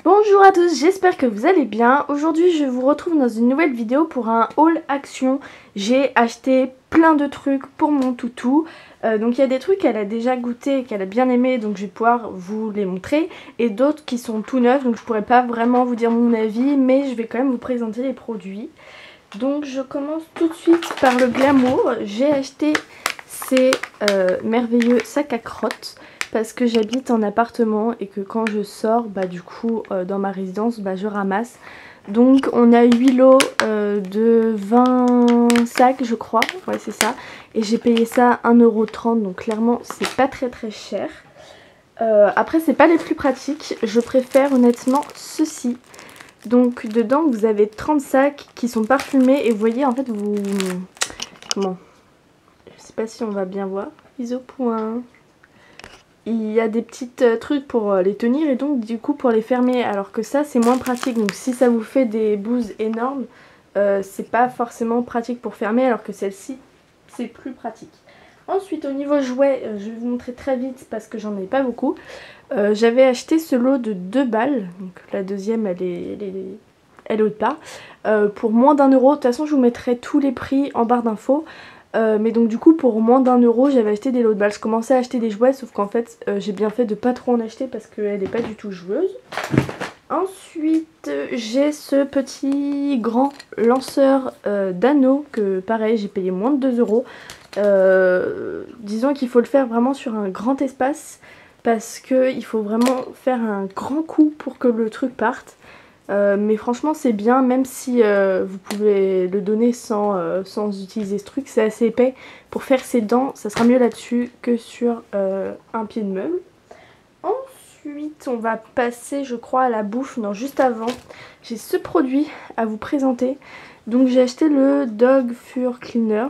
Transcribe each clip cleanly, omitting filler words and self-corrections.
Bonjour à tous, j'espère que vous allez bien. Aujourd'hui je vous retrouve dans une nouvelle vidéo pour un haul action. J'ai acheté plein de trucs pour mon toutou. Donc il y a des trucs qu'elle a déjà goûté et qu'elle a bien aimé, donc je vais pouvoir vous les montrer. Et d'autres qui sont tout neufs, donc je pourrais pas vraiment vous dire mon avis, mais je vais quand même vous présenter les produits. Donc je commence tout de suite par le Glamour. J'ai acheté ces merveilleux sacs à crottes. Parce que j'habite en appartement et que quand je sors, du coup dans ma résidence, je ramasse. Donc on a 8 lots de 20 sacs je crois, ouais c'est ça. Et j'ai payé ça 1,30 €, donc clairement c'est pas très cher. Après c'est pas les plus pratiques, je préfère honnêtement ceux-ci. Donc dedans vous avez 30 sacs qui sont parfumés et vous voyez en fait vous... Comment? Je sais pas si on va bien voir. Iso point. Il y a des petits trucs pour les tenir et donc du coup pour les fermer, alors que ça c'est moins pratique. Donc si ça vous fait des bouses énormes, c'est pas forcément pratique pour fermer, alors que celle-ci c'est plus pratique. Ensuite au niveau jouets, je vais vous montrer très vite parce que j'en ai pas beaucoup. J'avais acheté ce lot de 2 balles, donc la deuxième elle est au pas, pour moins d'1 €. De toute façon je vous mettrai tous les prix en barre d'infos. Mais donc du coup pour moins d'1 € j'avais acheté des lots de balles. Je commençais à acheter des jouets, sauf qu'en fait j'ai bien fait de pas trop en acheter parce qu'elle n'est pas du tout joueuse. Ensuite j'ai ce petit grand lanceur d'anneaux que pareil j'ai payé moins de 2 €. Disons qu'il faut le faire vraiment sur un grand espace parce qu'il faut vraiment faire un grand coup pour que le truc parte. Mais franchement c'est bien, même si vous pouvez le donner sans utiliser ce truc, c'est assez épais. Pour faire ses dents, ça sera mieux là-dessus que sur un pied de meuble. Ensuite on va passer je crois à la bouffe, non juste avant, j'ai ce produit à vous présenter. Donc j'ai acheté le Dog Fur Cleaner,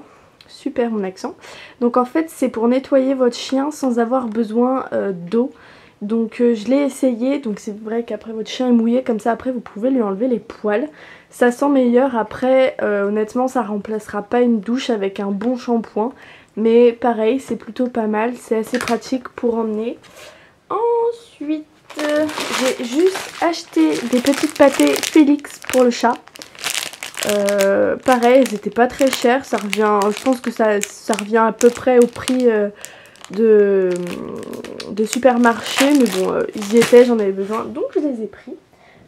super mon accent. Donc en fait c'est pour nettoyer votre chien sans avoir besoin d'eau. Donc je l'ai essayé, donc c'est vrai qu'après votre chien est mouillé, comme ça après vous pouvez lui enlever les poils. Ça sent meilleur, après honnêtement ça remplacera pas une douche avec un bon shampoing. Mais pareil c'est plutôt pas mal, c'est assez pratique pour emmener. Ensuite j'ai juste acheté des petites pâtées Félix pour le chat. Pareil elles étaient pas très chères, ça revient, je pense que ça revient à peu près au prix... de supermarché, mais bon ils y étaient, j'en avais besoin donc je les ai pris.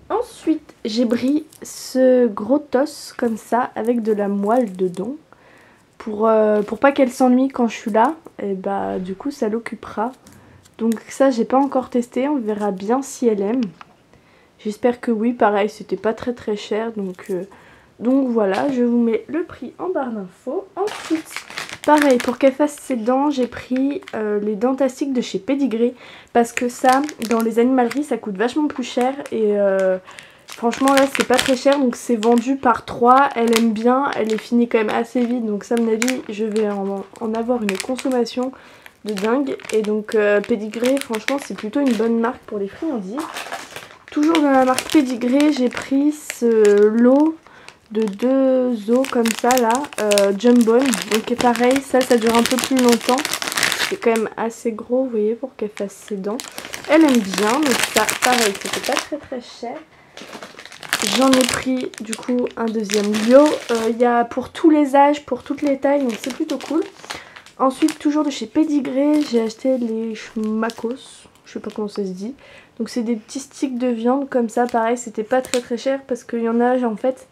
Ensuite j'ai pris ce gros toss comme ça avec de la moelle dedans pour pas qu'elle s'ennuie quand je suis là, et du coup ça l'occupera. Donc ça j'ai pas encore testé, on verra bien si elle aime, j'espère que oui. Pareil c'était pas très cher, donc voilà, je vous mets le prix en barre d'infos. Ensuite pareil, pour qu'elle fasse ses dents, j'ai pris les dentastiques de chez Pedigree. Parce que ça, dans les animaleries, ça coûte vachement plus cher. Et franchement, là, c'est pas très cher. Donc c'est vendu par 3. Elle aime bien. Elle est finie quand même assez vite. Donc ça, à mon avis, je vais en avoir une consommation de dingue. Et donc Pedigree, franchement, c'est plutôt une bonne marque pour les friandises. Toujours dans la marque Pedigree, j'ai pris ce lot de 2 os comme ça là, Jumbo. Donc pareil, ça dure un peu plus longtemps. C'est quand même assez gros, vous voyez, pour qu'elle fasse ses dents. Elle aime bien, donc ça pareil, c'était pas très cher. J'en ai pris du coup un deuxième lot. Il y a pour tous les âges, pour toutes les tailles, donc c'est plutôt cool. Ensuite toujours de chez Pedigree, j'ai acheté les schmackos, je sais pas comment ça se dit. Donc c'est des petits sticks de viande comme ça, pareil c'était pas très cher parce qu'il y en a en fait...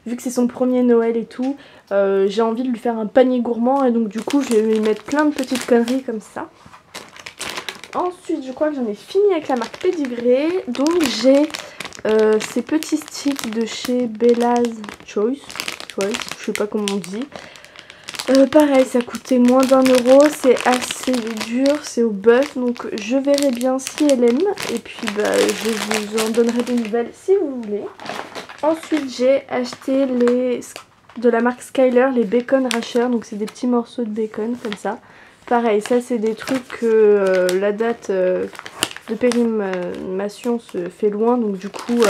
Vu que c'est son premier Noël et tout, j'ai envie de lui faire un panier gourmand et donc du coup je vais lui mettre plein de petites conneries comme ça. Ensuite je crois que j'en ai fini avec la marque Pedigree, donc j'ai ces petits sticks de chez Bella's Choice, je sais pas comment on dit. Pareil ça coûtait moins d'1 €, c'est assez dur, c'est au bœuf, donc je verrai bien si elle aime et puis je vous en donnerai des nouvelles si vous voulez. Ensuite j'ai acheté de la marque Skyler, les bacon rashers, donc c'est des petits morceaux de bacon comme ça. Pareil, ça c'est des trucs que la date de périmation se fait loin, donc du coup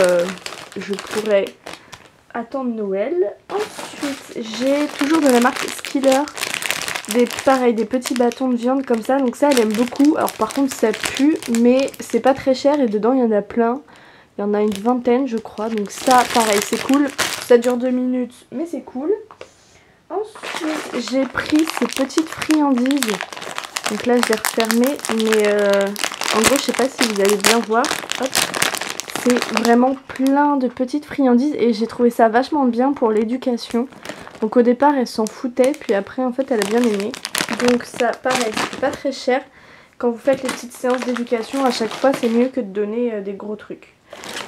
je pourrais attendre Noël. Ensuite j'ai toujours de la marque Skiller des petits bâtons de viande comme ça, donc ça elle aime beaucoup. Alors par contre ça pue, mais c'est pas très cher et dedans il y en a plein. Il y en a une vingtaine je crois, donc ça pareil c'est cool. Ça dure 2 minutes mais c'est cool. Ensuite j'ai pris ces petites friandises. Donc là je l'ai refermé, mais en gros je sais pas si vous allez bien voir. Hop. C'est vraiment plein de petites friandises et j'ai trouvé ça vachement bien pour l'éducation. Donc au départ elle s'en foutait, puis après en fait elle a bien aimé. Donc ça pareil, c'est pas très cher. Quand vous faites les petites séances d'éducation à chaque fois c'est mieux que de donner des gros trucs.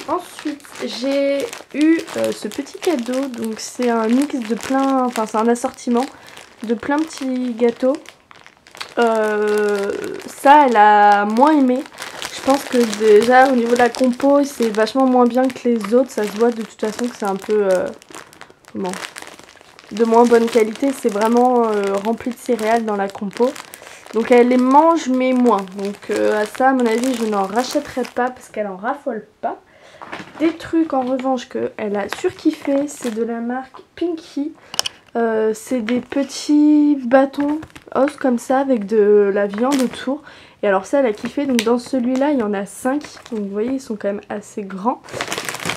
Ensuite j'ai eu ce petit cadeau, donc c'est un mix de plein, enfin c'est un assortiment de plein de petits gâteaux. Ça elle a moins aimé. Je pense que déjà au niveau de la compo c'est vachement moins bien que les autres. Ça se voit de toute façon que c'est un peu de moins bonne qualité. C'est vraiment rempli de céréales dans la compo. Donc elle les mange mais moins. Donc à ça à mon avis je n'en rachèterai pas parce qu'elle en raffole pas. Des trucs en revanche qu'elle a surkiffé, c'est de la marque Pinky. C'est des petits bâtons os comme ça avec de la viande autour. Et alors ça elle a kiffé, donc dans celui-là il y en a 5. Donc vous voyez ils sont quand même assez grands.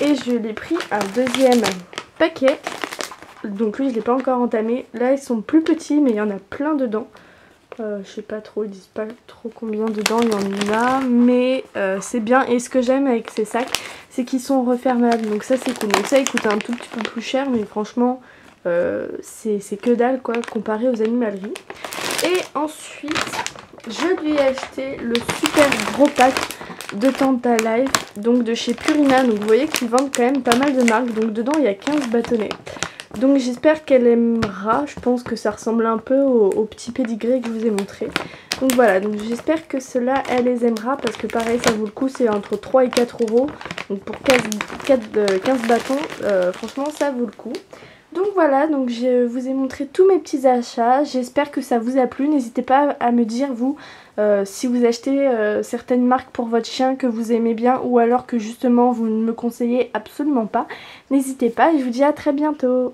Et je l'ai pris un deuxième paquet. Donc lui je l'ai pas encore entamé. Là ils sont plus petits mais il y en a plein dedans. Je sais pas trop, ils disent pas trop combien dedans il y en a, mais c'est bien. Et ce que j'aime avec ces sacs, c'est qu'ils sont refermables, donc ça c'est cool. Donc ça il coûte un tout petit peu plus cher, mais franchement c'est que dalle quoi, comparé aux animaleries. Et ensuite, je lui ai acheté le super gros pack de Tanta Life, donc de chez Purina. Donc vous voyez qu'ils vendent quand même pas mal de marques, donc dedans il y a 15 bâtonnets. Donc j'espère qu'elle aimera, je pense que ça ressemble un peu au petit pédigré que je vous ai montré. Donc voilà, donc j'espère que cela elle les aimera parce que pareil ça vaut le coup, c'est entre 3 et 4 euros. Donc pour 15 bâtons, franchement ça vaut le coup. Donc voilà, donc je vous ai montré tous mes petits achats, j'espère que ça vous a plu. N'hésitez pas à me dire vous si vous achetez certaines marques pour votre chien que vous aimez bien ou alors que justement vous ne me conseillez absolument pas. N'hésitez pas et je vous dis à très bientôt.